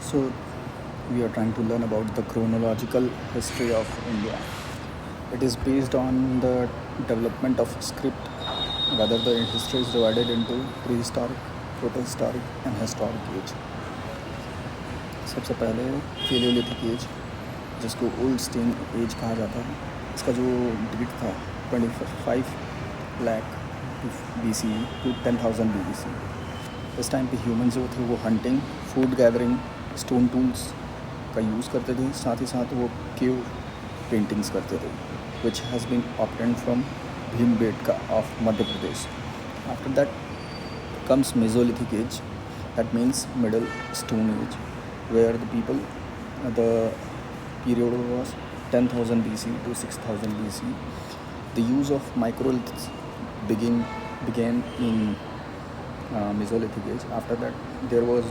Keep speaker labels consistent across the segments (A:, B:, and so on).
A: So, we are trying to learn about the chronological history of India. It is based on the development of script, whether the history is divided into prehistoric, protohistoric, and historic age. सबसे पहले Palaeolithic age, जिसको old stone age कहा जाता है, इसका जो date था 25 lakh B C to 10,000 BC। इस टाइम पे ह्यूमन जो थे वो hunting, food gathering, stone tools का यूज़ करते थे, साथ ही साथ वो केव पेंटिंग्स करते थे, which has been obtained from Bhimbetka of Madhya Pradesh. After that comes Mesolithic age, that means Middle Stone Age, where the period was 10,000 BC to 6,000 BC. The use of microliths began in Mesolithic age. After that, there was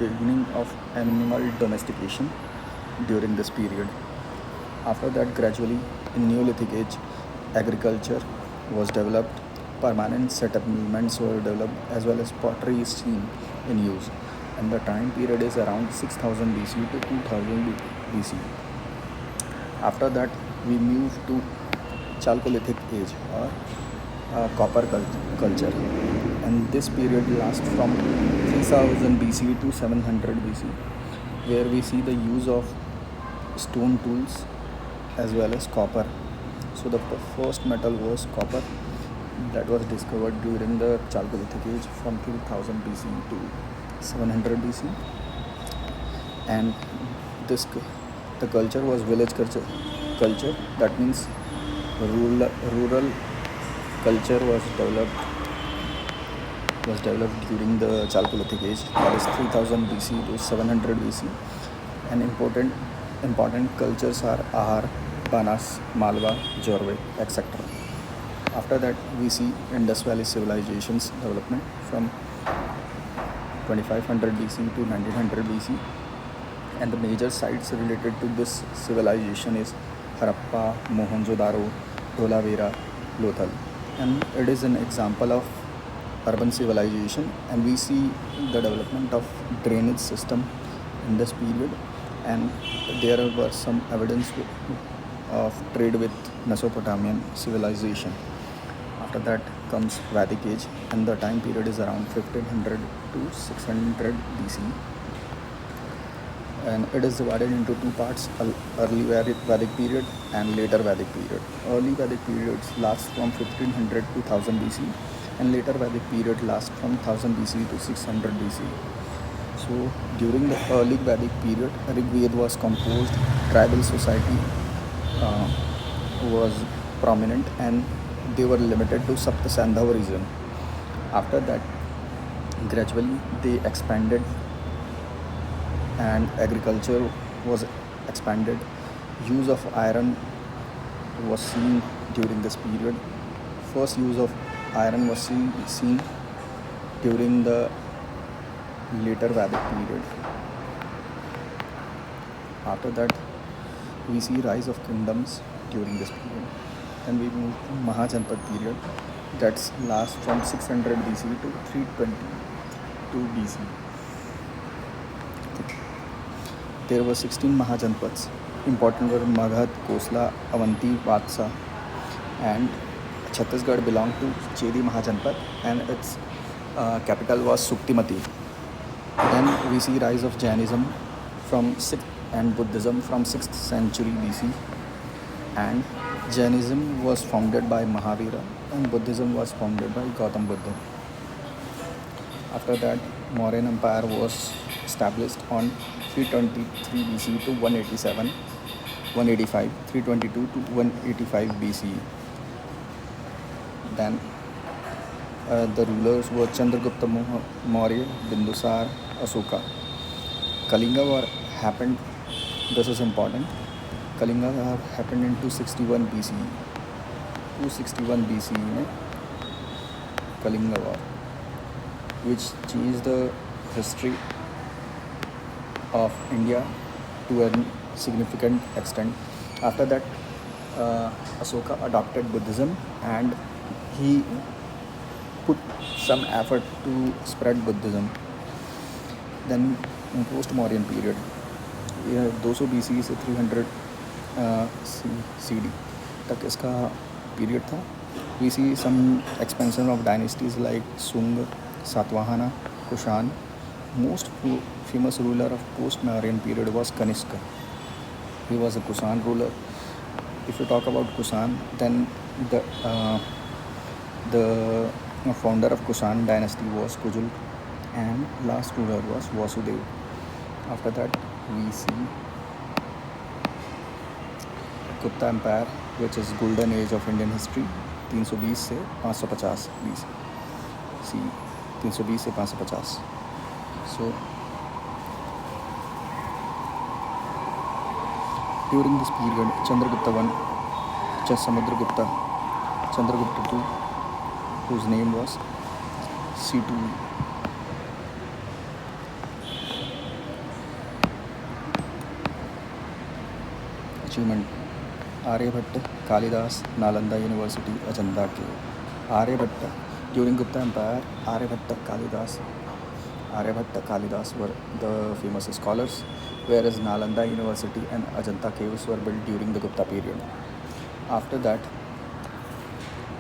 A: beginning of animal domestication during this period. After that, gradually in Neolithic age, agriculture was developed, permanent settlements were developed, as well as pottery is seen in use, and the time period is around 6000 BC to 2000 BC. After that, we move to Chalcolithic age, or copper culture, and this period lasts from 3000 BC to 700 BC, where we see the use of stone tools as well as copper. So the first metal was copper, that was discovered during the Chalcolithic age from 3000 BC to 700 BC, and the culture was village culture. That means rural culture was developed during the Chalcolithic age, that is 3000 BC to 700 BC. And important cultures are Ahar, Banas, Malwa, Jorwe, etc. After that, we see Indus Valley civilization's development from 2500 BC to 1900 BC, and the major sites related to this civilization is Harappa, Mohenjo-daro, Dholavira, Lothal, and it is an example of urban civilization. And we see the development of drainage system in this period, and there were some evidence of trade with Mesopotamian civilization. After that comes Vedic age, and the time period is around 1500 to 600 BC, and it is divided into two parts: early Vedic period and later Vedic period. Early Vedic periods last from 1500 to 1000 BC, and later Vedic period lasts from 1000 BC to 600 BC. So during the early Vedic period, Rig Veda was composed, tribal society was prominent, and they were limited to Saptasandhava region. After that, gradually they expanded, and agriculture was expanded. Use of iron was seen during this period. First use of iron was seen during the later Vedic period. After that, we see rise of kingdoms during this period. Then we move to Mahajanpad period, that lasts from 600 BC to 322 BC. There were 16 Mahajanpads. Important were Magadh, Kosla, Avanti, Vatsa, and Chhattisgarh belonged to Chedi Mahajanpad, and its capital was Suktimati. Then we see rise of Jainism from 6th and Buddhism from 6th century BC, and Jainism was founded by Mahavira, and Buddhism was founded by Gautam Buddha. After that, Mauryan Empire was established on 323 BC to 185, 322 to 185 BC. Then the rulers were Chandragupta Maurya, Bindusar, Asoka. Kalinga War happened, this is important, Kalinga War happened in 261 BC. 261 BC में Kalinga War, which changed the history of India to a significant extent. After that, Asoka adopted Buddhism, and he put some effort to spread Buddhism. Then post Mauryan period, यह 200 BC से 300 CD तक इसका period था. We see some expansion of dynasties like Sung, Satavahana, Kushan. Most famous ruler of post-Mauryan period was Kanishka. He was a Kushan ruler. If you talk about Kushan, then the founder of Kushan dynasty was Kujul, and last ruler was Vasudev. After that, we see Gupta Empire, which is golden age of Indian history, 320 से 550 BC. 320 से 550. So during this period, Chandragupta I, Samudragupta, Chandragupta II, whose name was C2. Achievement: Aryabhatta, Kalidas, Nalanda University, Ajanta Cave. Aryabhatta. During Gupta Empire, Aryabhatta, Kalidas were the famous scholars, whereas Nalanda University and Ajanta caves were built during the Gupta period. After that,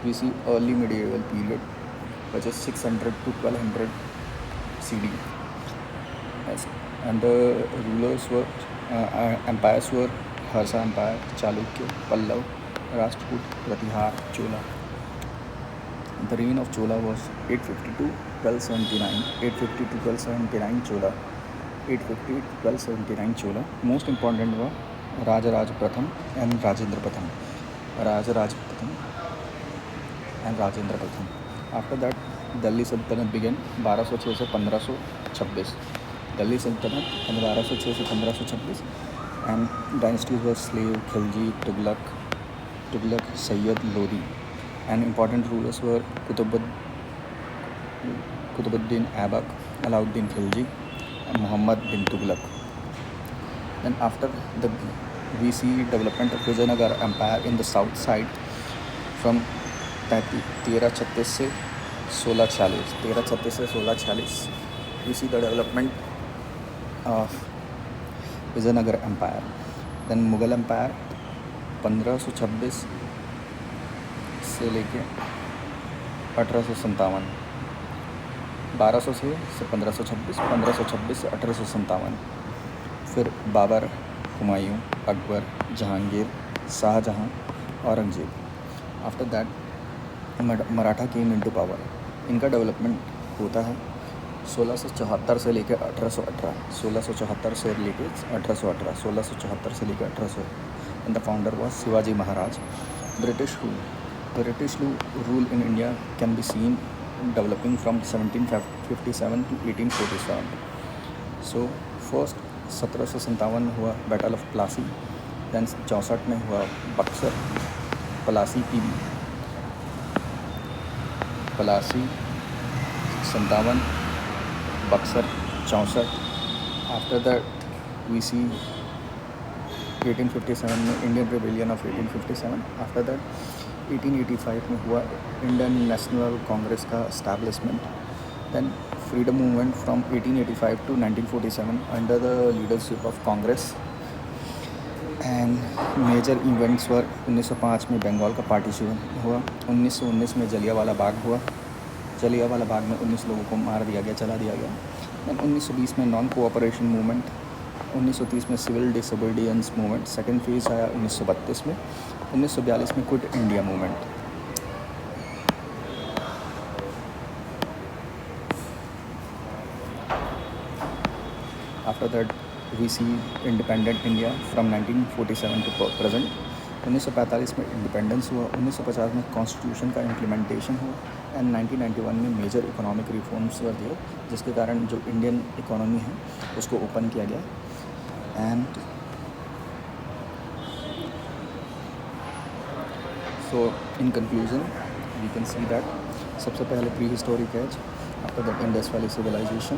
A: we see early medieval period, which is 600 to 1200 CD. Yes. And the rulers were, empires were Harsha Empire, Chalukya, Pallav, Rajput, Pratihar, Chola. The reign of Chola was 850 to 1279. 850 to 1279 Chola. 850 to 1279 Chola. Most important were Rajaraj Pratham and Rajendra Pratham. Rajaraj Pratham and Rajendra Pratham. After that, Delhi Sultanate began 1206 से 1526. Delhi Sultanate 1206 से 1526, and dynasties were Slave, Khilji, Tughlaq, Sayyid, Lodi. And important rulers were Qutbuddin Aibak, Alauddin Khilji, and Muhammad bin Tughlaq. Then after we see development of Vijayanagar Empire in the south side from 1336 से 1640. 1336 से 1640. We see the development of Vijayanagar Empire. Then Mughal Empire 1526 से लेके 1857. 1200 से 1526, 1526 से 1857. फिर Babur, Humayun, Akbar, Jahangir, Shahjahan, Aurangzeb. After that Maratha came into power. इनका development होता है 1674 से लेकर 1818. 1674 से लेकर 1818. 1674 से लेकर 1800. And the founder was Shivaji Maharaj. British rule in India can be seen developing from 1757 to 1847. So first 1757 में हुआ बैटल ऑफ प्लासी. दैन 64 में हुआ Buxar, Plassey, PB. Plassey 57, Buxar 64. After that we see 1857 में Indian rebellion of 1857. After that 1885 में हुआ इंडियन नेशनल कांग्रेस का establishment. Then freedom movement from 1885 to 1947 under the leadership of Congress. And major events were 1905 में बंगाल का partition हुआ. 1919 में जलियांवाला बाग हुआ. जलियांवाला बाग में 19 लोगों को मार दिया गया, जला दिया गया. दैन 1920 में नॉन कोऑपरेशन मूवमेंट. 1930 में civil disobedience movement. Second phase आया 1932 में. 1942 में quit India movement. After that we see independent India from 1947 to present. 1945 में इंडिपेंडेंस हुआ. 1950 में कॉन्स्टिट्यूशन का इम्प्लीमेंटेशन हुआ. एंड 1991 में मेजर इकोनॉमिक रिफॉर्म्स हुए दिए, जिसके कारण जो इंडियन इकोनॉमी है उसको ओपन किया गया. And so in conclusion we can see that सबसे पहले prehistoric age. After that Indus valley civilisation,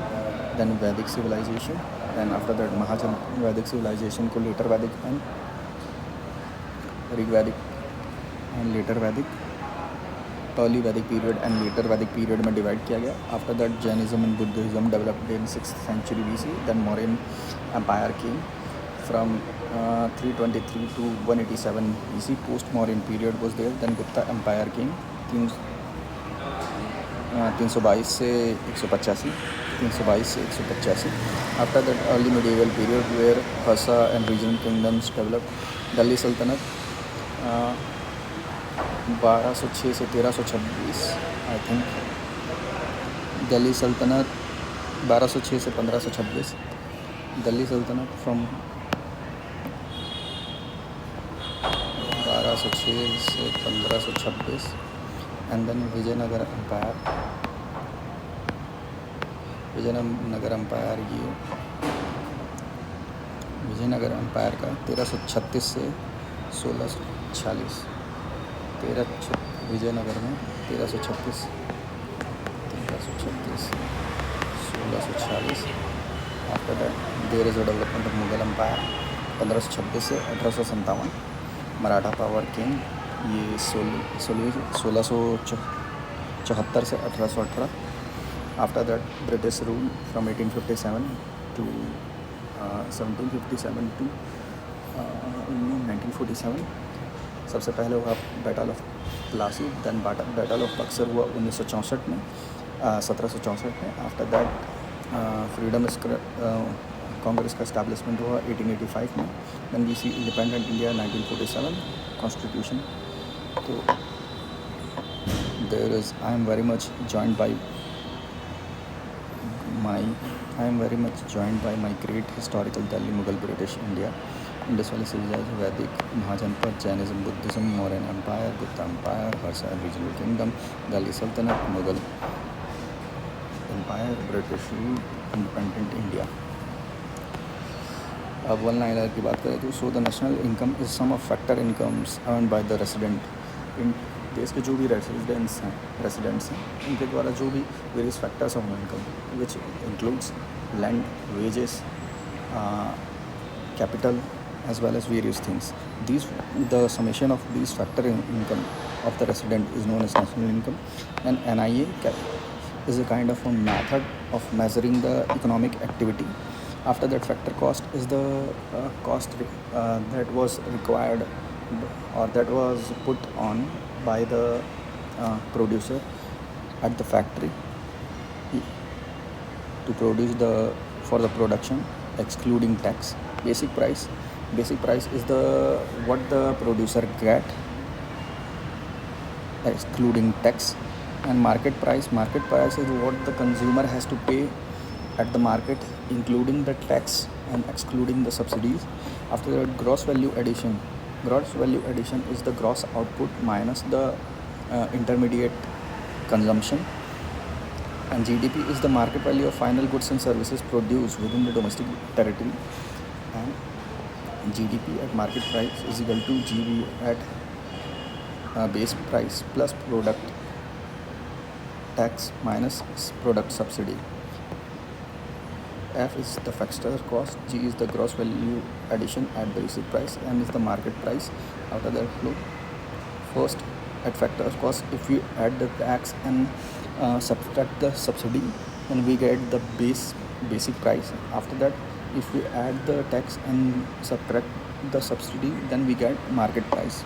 A: then Vedic civilisation, then after that Mahajan Vedic civilisation को later Vedic and Rigvedic and later Vedic. Early Vedic period and later Vedic period में divide किया गया. After that Jainism and Buddhism developed in 6th century BC. Then Mauryan empire came from 323 to 187 BC. Post Mauryan period was there. Then Gupta Empire came 322 से 185. 322 से 185. After that early medieval period where Hassa and regional kingdoms developed. Delhi Sultanate 1206 से 1326 I think. Delhi सल्तनत 1206 से 1526. दिल्ली सल्तनत from 1206 से 1526. And then Vijayanagar empire ये Vijayanagar empire का 1336 से 1646. विजयनगर में 1336 1646. After that there is a development of Mughal empire 1526 से 1857. मराठा पावर किंग ये 1674 से 1818. After that British rule from 1857 to 1757 to 1947. सबसे पहले हुआ battle of Plassey. Then battle of Buxar हुआ 1964 में 1764 में. आफ्टर दैट फ्रीडम कांग्रेस का इस्टेब्लिशमेंट हुआ 1885 में. Then we see independent India 1947 constitution. तो there is I am very much joined by my great historical Delhi Mughal British India Indus valley civilisation Vedic Mahajanapada Jainism Buddhism Mauryan empire Gupta empire Harsha regional kingdom Delhi Saltanat Mughal empire British rule independent India. अब 1 की बात करें तो so the national income is sum of factor incomes earn by the resident. In देश के जो भी residents हैं उनके द्वारा जो भी various factors of income which includes land wages capital as well as various things. The summation of these factor income of the resident is known as national income. And NIA is a kind of a method of measuring the economic activity. After that, factor cost is the cost that was required or that was put on by the producer at the factory to produce for the production, excluding tax. Basic price is what the producer get excluding tax. And market price is what the consumer has to pay at the market, including the tax and excluding the subsidies. After that, gross value addition is the gross output minus the intermediate consumption. And GDP is the market value of final goods and services produced within the domestic territory. And GDP at market price is equal to GB at base price plus product tax minus product subsidy. F is the factor cost, G is the gross value addition at basic price, M is the market price. After that flow, first at factor cost, if we add the tax and subtract the subsidy, then we get the basic price. After that, if we add the tax and subtract the subsidy, then we get market price.